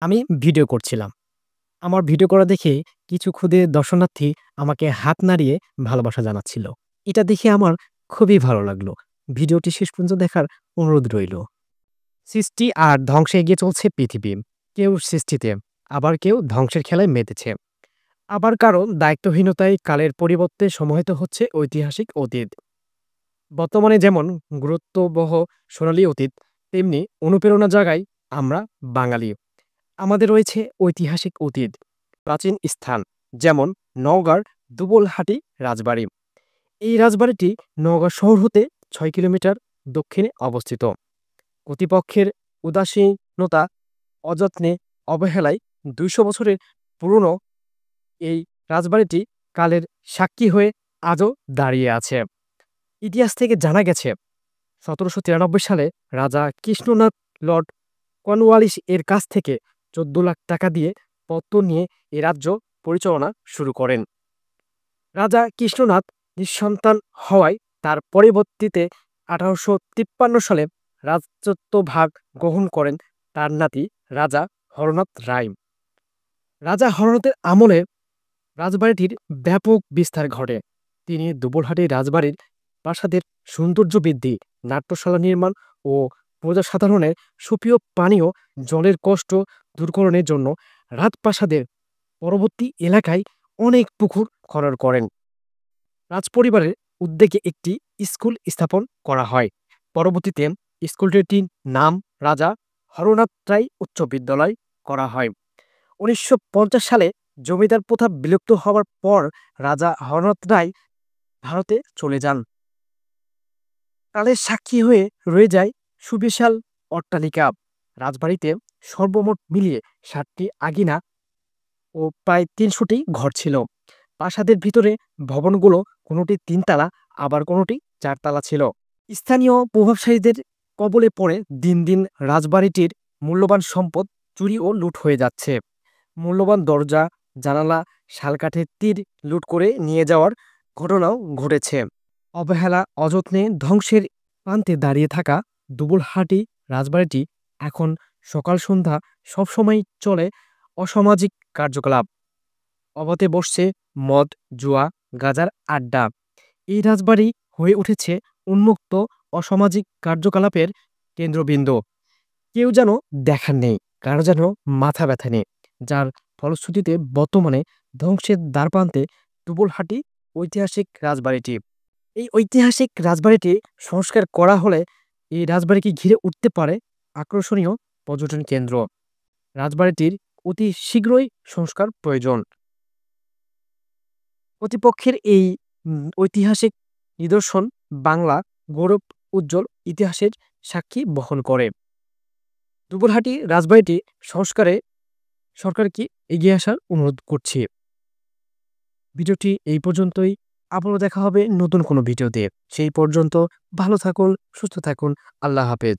আমি ভিডিও করছিলাম। আমার ভিডিও করা দেখে কিছু ক্ষুদে দর্শনার্থী আমাকে হাত নাড়িয়ে ভালোবাসা জানাচ্ছিল। এটা দেখে আমার খুবই ভালো লাগলো। ভিডিওটি শেষ পর্যন্ত দেখার অনুরোধ রইল। সৃষ্টি আর ধ্বংসে এগিয়ে চলছে পৃথিবী। কেউ সৃষ্টিতে, আবার কেউ ধ্বংসের খেলায় মেতেছে। আবার কারো দায়িত্বহীনতায় কালের পরিবর্তে সমাহিত হচ্ছে ঐতিহাসিক অতীত। বর্তমানে যেমন গুরুত্ববহ সোনালী অতীত, তেমনি অনুপ্রেরণা জাগায় আমরা বাঙালি। আমাদের রয়েছে ঐতিহাসিক অতীত, প্রাচীন স্থান, যেমন নওগাঁর দুবলহাটি রাজবাড়ি। এই রাজবাড়িটি নওগাঁ শহর হতে ৬ কিলোমিটার দক্ষিণে অবস্থিত। কর্তৃপক্ষের উদাসীনতা, অযত্নে, অবহেলায় ২০০ বছরের পুরনো এই রাজবাড়িটি কালের সাক্ষী হয়ে আজও দাঁড়িয়ে আছে। ইতিহাস থেকে জানা গেছে ১৭৯৩ সালে রাজা কৃষ্ণনাথ লর্ড কর্নওয়ালিস এর কাছ থেকে ১৪ লাখ টাকা দিয়ে পত্তন নিয়ে এ রাজ্য পরিচালনা শুরু করেন। রাজা কৃষ্ণনাথ নিঃসন্তান হওয়ায় তার পরবর্তীতে ১৮৫৩ সালে রাজত্বভার গ্রহণ করেন তার নাতি রাজা হরনাথ রায়। রাজা হরনাথের আমলে রাজবাড়িটির ব্যাপক বিস্তার ঘটে। তিনি দুবলহাটি রাজবাড়ির প্রাসাদের সৌন্দর্য বৃদ্ধি, নাট্যশালা নির্মাণ ও প্রজাসাধারণের সুপ্রিয় পানীয় জলের কষ্ট দূরকরণের জন্য রাজপ্রাসাদের পরবর্তী এলাকায় অনেক পুকুর খনন করেন। রাজপরিবারের উদ্যোগে একটি স্কুল স্থাপন করা হয়। পরবর্তীতে স্কুলটির নাম রাজা হরনাথ রায় উচ্চ বিদ্যালয় করা হয়। ১৯৫০ সালে জমিদার প্রথা বিলুপ্ত হওয়ার পর রাজা হরনাথ রায় ভারতে চলে যান। কালের সাক্ষী হয়ে রয়ে যায় সুবিশাল অট্টালিকা। রাজবাড়িতে সর্বমোট মিলিয়ে ৭টি আঙিনা ও প্রায় ৩০০টি ঘর ছিল। প্রাসাদের ভিতরে ভবনগুলো কোনোটি ৩ তালা, আবার কোনোটি ৪ তালা ছিল। স্থানীয় প্রভাবশালীদের কবলে পড়ে দিন দিন রাজবাড়িটির মূল্যবান সম্পদ চুরি ও লুট হয়ে যাচ্ছে। মূল্যবান দরজা, জানালা, শালকাঠের তীর লুট করে নিয়ে যাওয়ার ঘটনাও ঘটেছে। অবহেলা, অযত্নে ধ্বংসের প্রান্তে দাঁড়িয়ে থাকা দুবলহাটি রাজবাড়িটি এখন সকাল সন্ধ্যা সবসময় চলে অসামাজিক কার্যকলাপ। অবাধে বসছে মদ, জুয়া, গাঁজার আড্ডা। এই রাজবাড়ি হয়ে উঠেছে উন্মুক্ত অসামাজিক কার্যকলাপের কেন্দ্রবিন্দু। কেউ যেন দেখার নেই, কারো যেন মাথা ব্যথা নেই, যার ফলশ্রুতিতে বর্তমানে ধ্বংসের দ্বারপ্রান্তে দুবলহাটি ঐতিহাসিক রাজবাড়িটি। এই ঐতিহাসিক রাজবাড়িটি সংস্কার করা হলে এই রাজবাড়িকে ঘিরে উঠতে পারে আকর্ষণীয় পর্যটন কেন্দ্র। রাজবাড়িটির অতি শীঘ্রই সংস্কার প্রয়োজন। কর্তৃপক্ষের এই ঐতিহাসিক নিদর্শন বাংলা গৌরব উজ্জ্বল ইতিহাসের সাক্ষী বহন করে। দুবলহাটি রাজবাড়িটি সংস্কারে সরকারকে এগিয়ে আসার অনুরোধ করছি। ভিডিওটি এই পর্যন্তই। আবারও দেখা হবে নতুন কোনো ভিডিওতে। সেই পর্যন্ত ভালো থাকুন, সুস্থ থাকুন। আল্লাহ হাফেজ।